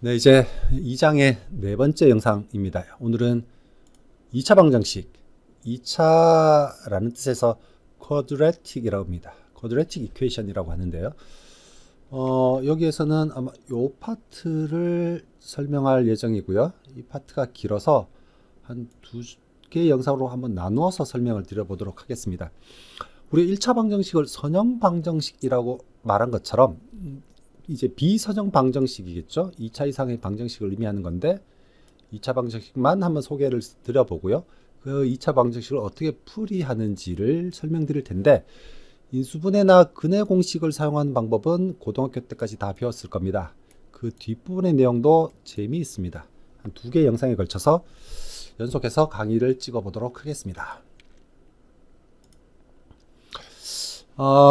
네, 이제 2장의 네 번째 영상입니다. 오늘은 2차 방정식, 2차라는 뜻에서 quadratic이라고 합니다. quadratic equation이라고 하는데요. 여기에서는 아마 이 파트를 설명할 예정이고요. 이 파트가 길어서 한 두 개의 영상으로 한번 나누어서 설명을 드려보도록 하겠습니다. 우리 1차 방정식을 선형 방정식이라고 말한 것처럼 이제 비선형 방정식이겠죠. 2차 이상의 방정식을 의미하는 건데 2차 방정식만 한번 소개를 드려보고요. 그 2차 방정식을 어떻게 풀이하는지를 설명드릴 텐데 인수분해나 근해 공식을 사용하는 방법은 고등학교 때까지 다 배웠을 겁니다. 그 뒷부분의 내용도 재미있습니다. 한 두 개의 영상에 걸쳐서 연속해서 강의를 찍어보도록 하겠습니다.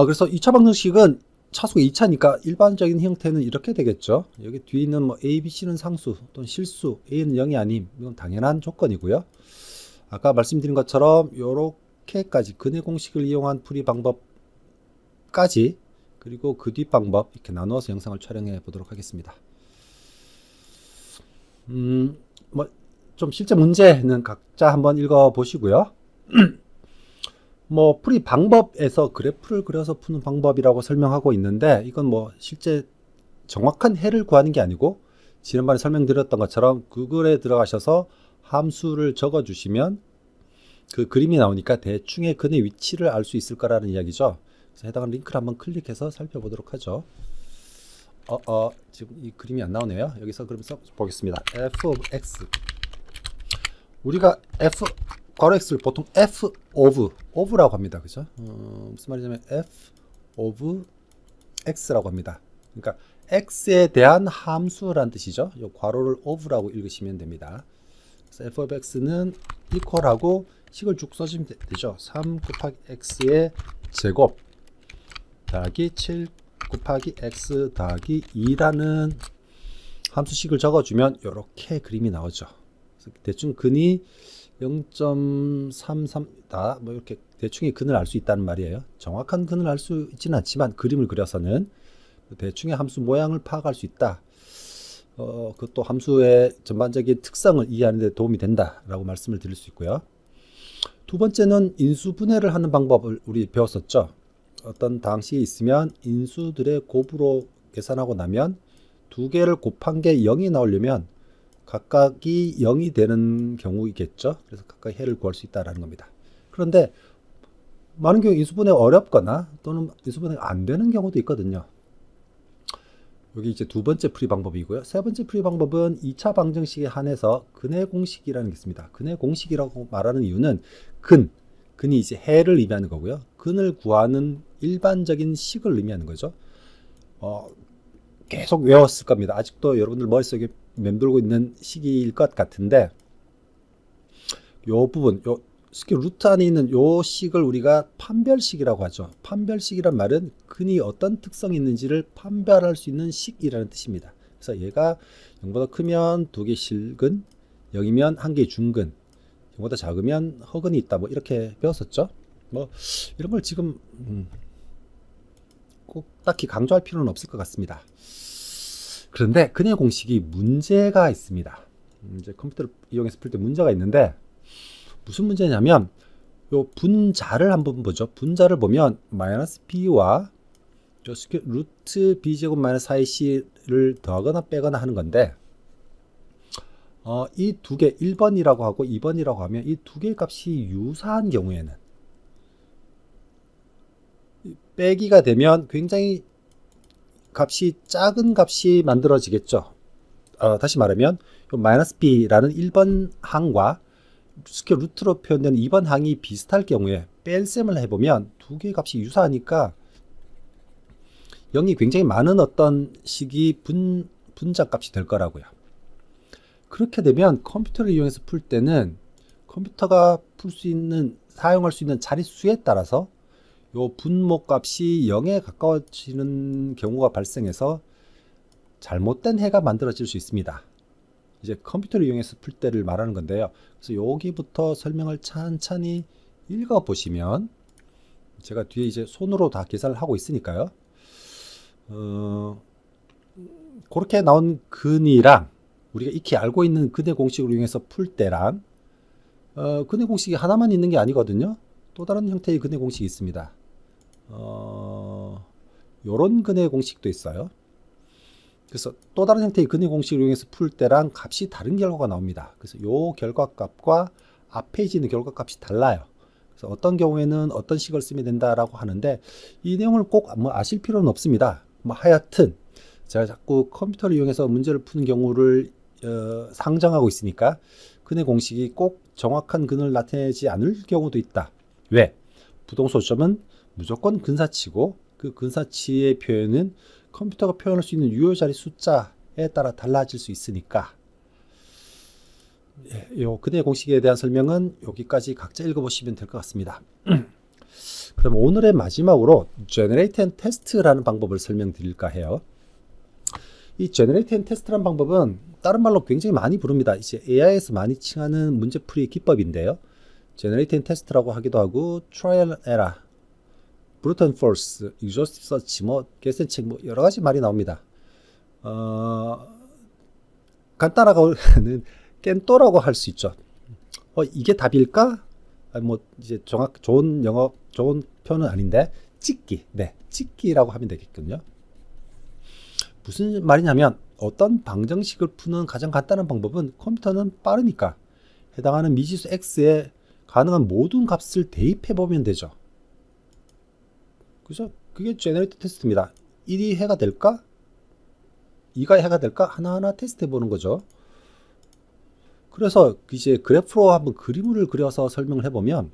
그래서 2차 방정식은 차수가 2차니까 일반적인 형태는 이렇게 되겠죠. 여기 뒤에 있는 뭐 A, B, C는 상수 또는 실수, A는 0이 아님, 이건 당연한 조건이고요. 아까 말씀드린 것처럼 이렇게까지 근해 공식을 이용한 풀이 방법까지 그리고 그 뒷 방법 이렇게 나누어서 영상을 촬영해 보도록 하겠습니다. 뭐 좀 실제 문제는 각자 한번 읽어 보시고요. 뭐 풀이 방법에서 그래프를 그려서 푸는 방법이라고 설명하고 있는데 이건 뭐 실제 정확한 해를 구하는 게 아니고 지난번에 설명드렸던 것처럼 구글에 들어가셔서 함수를 적어 주시면 그 그림이 나오니까 대충의 근의 위치를 알 수 있을 거라는 이야기죠. 그래서 해당하는 링크를 한번 클릭해서 살펴보도록 하죠. 지금 이 그림이 안 나오네요. 여기서 그럼 보겠습니다. f of x, 우리가 f 괄호 x를 보통 f of라고 합니다. 그죠? 무슨 말이냐면 f of x라고 합니다. 그러니까 x에 대한 함수란 뜻이죠. 이 괄호를 of라고 읽으시면 됩니다. 그래서 f of x는 equal하고 식을 쭉 써주면 되죠. 3 곱하기 x의 제곱 더하기 7 곱하기 x 더하기 2라는 함수식을 적어주면 이렇게 그림이 나오죠. 대충 근이 0.33다 뭐 이렇게 대충의 근을 알 수 있다는 말이에요. 정확한 근을 알 수 있지는 않지만 그림을 그려서는 대충의 함수 모양을 파악할 수 있다. 그것도 함수의 전반적인 특성을 이해하는 데 도움이 된다라고 말씀을 드릴 수 있고요. 두 번째는 인수분해를 하는 방법을 우리 배웠었죠. 어떤 다항식이 있으면 인수들의 곱으로 계산하고 나면 두 개를 곱한 게 0이 나오려면 각각이 0이 되는 경우이겠죠. 그래서 각각 해를 구할 수 있다는 겁니다. 그런데 많은 경우 인수분해가 어렵거나 또는 인수분해가 안 되는 경우도 있거든요. 여기 이제 두 번째 풀이 방법이고요. 세 번째 풀이 방법은 2차 방정식에 한해서 근해 공식이라는 게 있습니다. 근해 공식이라고 말하는 이유는 근이 이제 해를 의미하는 거고요. 근을 구하는 일반적인 식을 의미하는 거죠. 계속 외웠을 겁니다. 아직도 여러분들 머릿속에 맴돌고 있는 시기일 것 같은데 요 부분, 특히 루트 안에 있는 요 식을 우리가 판별식이라고 하죠. 판별식이란 말은 근이 어떤 특성이 있는지를 판별할 수 있는 식이라는 뜻입니다. 그래서 얘가 0보다 크면 2개 실근, 0이면 1개 중근, 0보다 작으면 허근이 있다. 뭐 이렇게 배웠었죠. 뭐 이런 걸 지금 꼭 딱히 강조할 필요는 없을 것 같습니다. 그런데 근해 공식이 문제가 있습니다. 이제 컴퓨터를 이용해서 풀 때 문제가 있는데 무슨 문제냐면 요 분자를 한번 보죠. 분자를 보면 마이너스 b와 루트 b제곱 마이너스 4ac를 더하거나 빼거나 하는 건데 이 두 개 1번이라고 하고 2번이라고 하면 이 두 개의 값이 유사한 경우에는 빼기가 되면 굉장히 값이 작은 값이 만들어지겠죠. 다시 말하면 마이너스 b라는 1번 항과 루트로 표현된 2번 항이 비슷할 경우에 뺄셈을 해보면 두 개의 값이 유사하니까 0이 굉장히 많은 어떤 식이 분자 값이 될 거라고요. 그렇게 되면 컴퓨터를 이용해서 풀 때는 컴퓨터가 사용할 수 있는 자릿수에 따라서 요 분모 값이 0에 가까워지는 경우가 발생해서 잘못된 해가 만들어질 수 있습니다. 이제 컴퓨터를 이용해서 풀 때를 말하는 건데요. 그래서 여기부터 설명을 천천히 읽어 보시면 제가 뒤에 이제 손으로 다 계산을 하고 있으니까요. 그렇게 나온 근이랑 우리가 익히 알고 있는 근의 공식을 이용해서 풀 때랑 근의 공식이 하나만 있는 게 아니거든요. 또 다른 형태의 근의 공식이 있습니다. 요런 근의 공식도 있어요. 그래서 또 다른 형태의 근의 공식을 이용해서 풀 때랑 값이 다른 결과가 나옵니다. 그래서 요 결과값과 앞에 있는 결과값이 달라요. 그래서 어떤 경우에는 어떤 식을 쓰면 된다라고 하는데 이 내용을 꼭 뭐 아실 필요는 없습니다. 뭐 하여튼 제가 자꾸 컴퓨터를 이용해서 문제를 푸는 경우를 상정하고 있으니까 근의 공식이 꼭 정확한 근을 나타내지 않을 경우도 있다. 왜? 부동소점은 무조건 근사치고 그 근사치의 표현은 컴퓨터가 표현할 수 있는 유효자리 숫자에 따라 달라질 수 있으니까 요 근의 공식에 대한 설명은 여기까지 각자 읽어보시면 될 것 같습니다. 그럼 오늘의 마지막으로 Generate and Test라는 방법을 설명드릴까 해요. 이 Generate and Test라는 방법은 다른 말로 굉장히 많이 부릅니다. 이제 AI에서 많이 칭하는 문제풀이 기법인데요. Generate and Test라고 하기도 하고 Trial and Error, Brute and Force, Exhaustive Search, 뭐 개선책 뭐 여러 가지 말이 나옵니다. 간단하고는 깬또라고 할 수 있죠. 이게 답일까? 뭐 이제 좋은 영어 좋은 표현은 아닌데 찍기, 네, 찍기라고 하면 되겠군요. 무슨 말이냐면 어떤 방정식을 푸는 가장 간단한 방법은 컴퓨터는 빠르니까 해당하는 미지수 x에 가능한 모든 값을 대입해 보면 되죠. 그죠? 그게 제너레이터 테스트입니다. 1이 해가 될까? 2가 해가 될까? 하나하나 테스트해 보는 거죠. 그래서 이제 그래프로 한번 그림을 그려서 설명을 해보면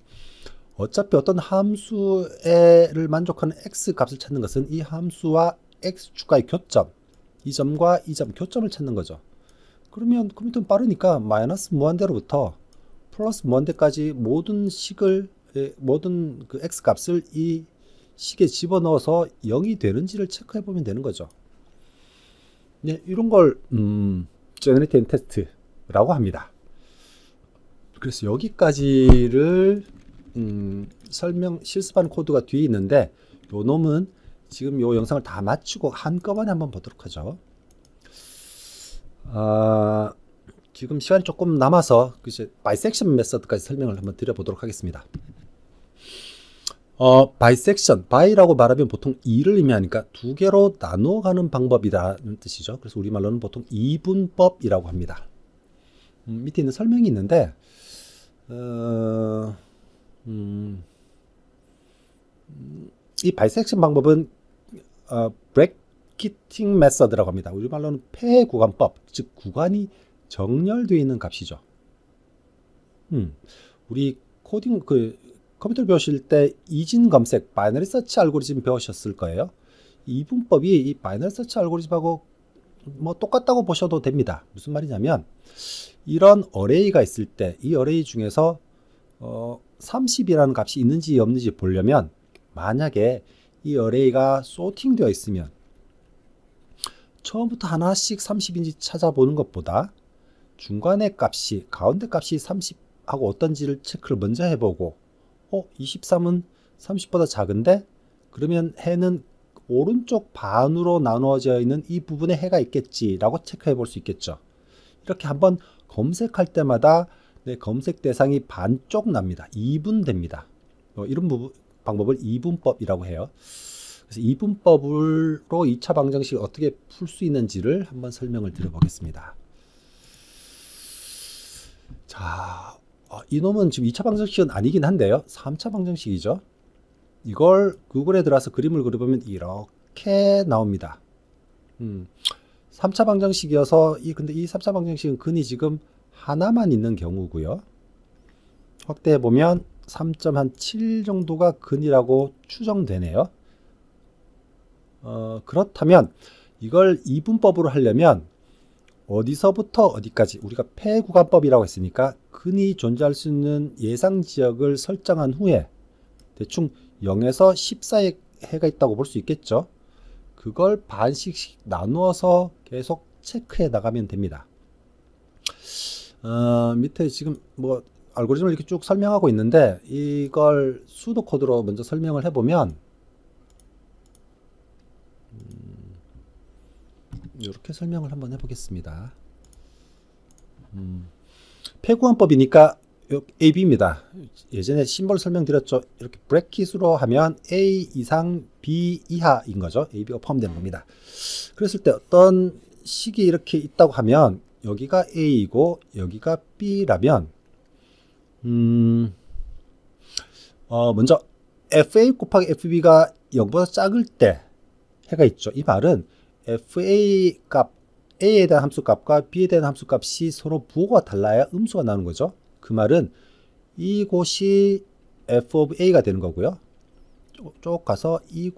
어차피 어떤 함수를 만족하는 x 값을 찾는 것은 이 함수와 x축과의 교점, 이 점과 이 점 교점을 찾는 거죠. 그러면 컴퓨터는 빠르니까 마이너스 무한대로부터 플러스 무한대까지 모든 그 x 값을 이 식에 집어넣어서 0이 되는지를 체크해 보면 되는 거죠. 네, 이런 걸 Generate and Test라고 합니다. 그래서 여기까지를 실습한 코드가 뒤에 있는데 요 놈은 지금 요 영상을 다 마치고 한꺼번에 한번 보도록 하죠. 지금 시간이 조금 남아서 이제 바이섹션 메서드까지 설명을 한번 드려보도록 하겠습니다. 바이섹션, 바이라고 말하면 보통 2를 의미하니까 두 개로 나누어 가는 방법이라는 뜻이죠. 그래서 우리말로는 보통 이분법이라고 합니다. 밑에 있는 설명이 있는데 이 바이섹션 방법은 브래키팅 메서드라고 합니다. 우리말로는 폐구간법, 즉 구간이 정렬되어 있는 값이죠. 우리 코딩 컴퓨터 배우실 때 이진 검색, 바이너리 서치 알고리즘 배우셨을 거예요. 이분법이 이 바이너리 서치 알고리즘하고 뭐 똑같다고 보셔도 됩니다. 무슨 말이냐면 이런 어레이가 있을 때 이 어레이 중에서 30이라는 값이 있는지 없는지 보려면 만약에 이 어레이가 소팅되어 있으면 처음부터 하나씩 30인지 찾아보는 것보다 중간의 값이 가운데 값이 30하고 어떤지를 체크를 먼저 해보고 23은 30보다 작은데 그러면 해는 오른쪽 반으로 나누어져 있는 이 부분에 해가 있겠지라고 체크해 볼 수 있겠죠. 이렇게 한번 검색할 때마다 내 검색 대상이 반쪽 납니다. 2분 됩니다. 이런 방법을 이분법이라고 해요. 그래서 이분법으로 2차 방정식을 어떻게 풀 수 있는지를 한번 설명을 드려보겠습니다. 자, 이놈은 지금 2차 방정식은 아니긴 한데요. 3차 방정식이죠. 이걸 구글에 들어와서 그림을 그려보면 이렇게 나옵니다. 3차 방정식이어서 근데 이 3차 방정식은 근이 지금 하나만 있는 경우고요. 확대해 보면 3.7 정도가 근이라고 추정되네요. 그렇다면 이걸 이분법으로 하려면 어디서부터 어디까지 우리가 폐구간법이라고 했으니까 근이 존재할 수 있는 예상 지역을 설정한 후에 대충 0에서 10 사이에 해가 있다고 볼 수 있겠죠. 그걸 반씩씩 나누어서 계속 체크해 나가면 됩니다. 밑에 지금 뭐 알고리즘을 이렇게 쭉 설명하고 있는데 이걸 수도 코드로 먼저 설명을 해보면 이렇게 이렇게 설명을 한번 해보겠습니다. 폐구원법이니까 AB입니다. 예전에 심벌 설명드렸죠. 이렇게 브래킷으로 하면 A 이상 B 이하인 거죠. AB가 포함되는 겁니다. 그랬을 때 어떤 식이 이렇게 있다고 하면 여기가 A이고 여기가 B라면 먼저 FA 곱하기 FB가 0보다 작을 때 해가 있죠. 이 말은 FA 값 A에 대한 함수값과 B에 대한 함수값이 서로 부호가 달라야 음수가 나오는 거죠. 그 말은 이곳이 f of a가 되는 거고요. 쭉 가서 이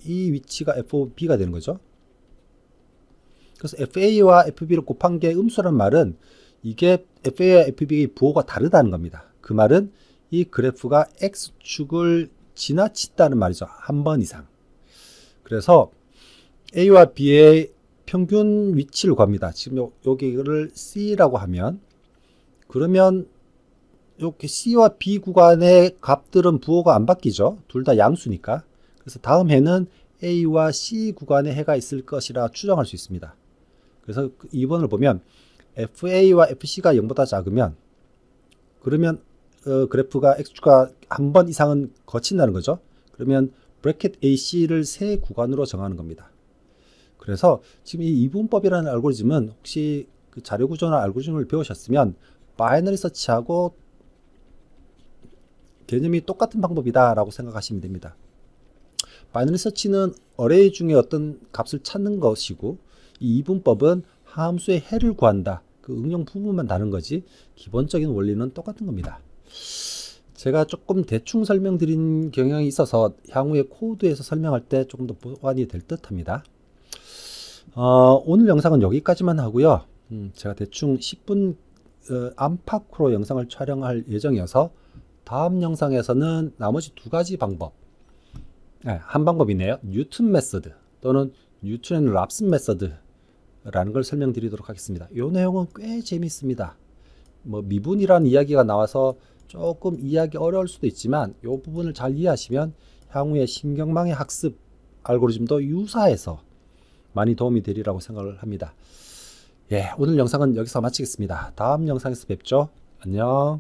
위치가 f of b가 되는 거죠. 그래서 fa와 fb를 곱한 게 음수란 말은 이게 fa와 fb의 부호가 다르다는 겁니다. 그 말은 이 그래프가 x축을 지나친다는 말이죠. 한 번 이상. 그래서 a와 b의 평균 위치를 구합니다. 지금 여기를 c라고 하면 그러면 이렇게 C와 B 구간의 값들은 부호가 안 바뀌죠. 둘 다 양수니까. 그래서 다음 해는 A와 C 구간의 해가 있을 것이라 추정할 수 있습니다. 그래서 2번을 보면 FA와 FC가 0보다 작으면 그러면 그래프가 X축가 한 번 이상은 거친다는 거죠. 그러면 브래킷 AC를 세 구간으로 정하는 겁니다. 그래서 지금 이 이분법이라는 알고리즘은 혹시 그 자료 구조나 알고리즘을 배우셨으면 바이너리 서치하고 개념이 똑같은 방법이다 라고 생각하시면 됩니다. 바이너리 서치는 어레이 중에 어떤 값을 찾는 것이고 이 이분법은 함수의 해를 구한다. 그 응용 부분만 다른 거지 기본적인 원리는 똑같은 겁니다. 제가 조금 대충 설명드린 경향이 있어서 향후에 코드에서 설명할 때 조금 더 보완이 될 듯 합니다. 오늘 영상은 여기까지만 하고요. 제가 대충 10분 안팎으로 영상을 촬영할 예정이어서 다음 영상에서는 나머지 두 가지 방법, 한 방법이네요. 뉴튼 메서드 또는 뉴튼 앤 랍슨 메서드라는 걸 설명드리도록 하겠습니다. 이 내용은 꽤 재미있습니다. 뭐 미분이라는 이야기가 나와서 조금 이해하기 어려울 수도 있지만 이 부분을 잘 이해하시면 향후에 신경망의 학습 알고리즘도 유사해서 많이 도움이 되리라고 생각을 합니다. 오늘 영상은 여기서 마치겠습니다. 다음 영상에서 뵙죠. 안녕.